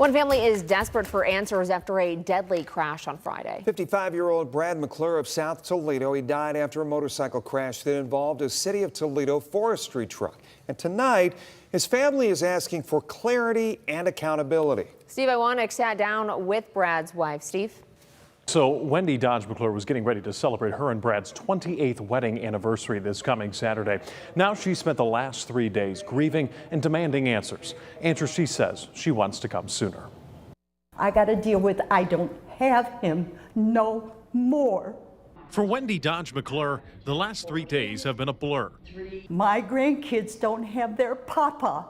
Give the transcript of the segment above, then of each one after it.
One family is desperate for answers after a deadly crash on Friday. 55-year-old Brad McClure of South Toledo. He died after a motorcycle crash that involved a City of Toledo forestry truck. And tonight, his family is asking for clarity and accountability. Steve Iwanek sat down with Brad's wife. Steve? So Wendy Dodge McClure was getting ready to celebrate her and Brad's 28th wedding anniversary this coming Saturday. Now she spent the last 3 days grieving and demanding answers. Answers she says she wants to come sooner. I got to deal with I don't have him no more. For Wendy Dodge McClure, the last 3 days have been a blur. My grandkids don't have their papa.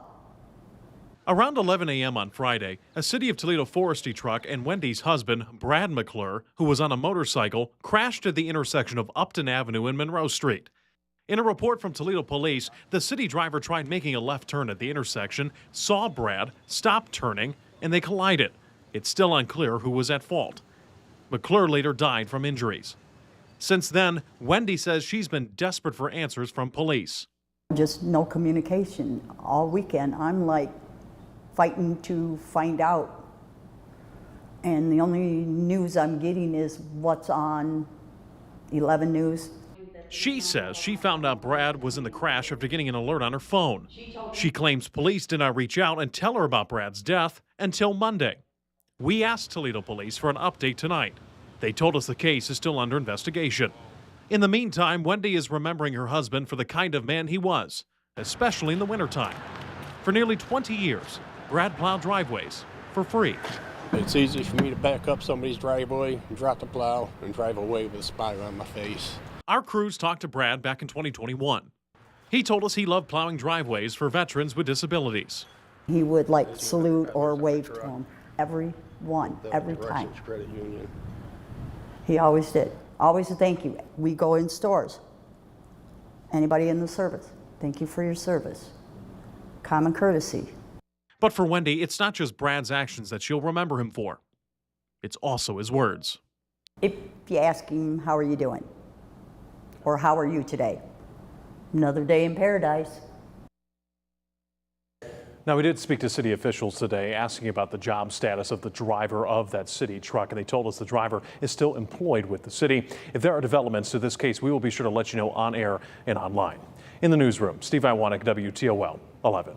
Around 11 a.m. on Friday, a City of Toledo forestry truck and Wendy's husband, Brad McClure, who was on a motorcycle, crashed at the intersection of Upton Avenue and Monroe Street. In a report from Toledo police, the city driver tried making a left turn at the intersection, saw Brad, stopped turning, and they collided. It's still unclear who was at fault. McClure later died from injuries. Since then, Wendy says she's been desperate for answers from police. Just no communication all weekend. I'm like fighting to find out. And the only news I'm getting is what's on 11 News. She says she found out Brad was in the crash after getting an alert on her phone. She claims police did not reach out and tell her about Brad's death until Monday. We asked Toledo police for an update tonight. They told us the case is still under investigation. In the meantime, Wendy is remembering her husband for the kind of man he was, especially in the wintertime. For nearly 20 years, Brad plowed driveways for free. It's easy for me to back up somebody's driveway, drop the plow, and drive away with a smile on my face. Our crews talked to Brad back in 2021. He told us he loved plowing driveways for veterans with disabilities. He would like salute or wave to them, every time. Credit Union. He always did. Always a thank you. We go in stores. Anybody in the service, thank you for your service. Common courtesy. But for Wendy, it's not just Brad's actions that she'll remember him for. It's also his words. If you ask him, how are you doing? Or how are you today? Another day in paradise. Now, we did speak to city officials today asking about the job status of the driver of that city truck, and they told us the driver is still employed with the city. If there are developments to this case, we will be sure to let you know on air and online. In the newsroom, Steve Iwanek, WTOL 11.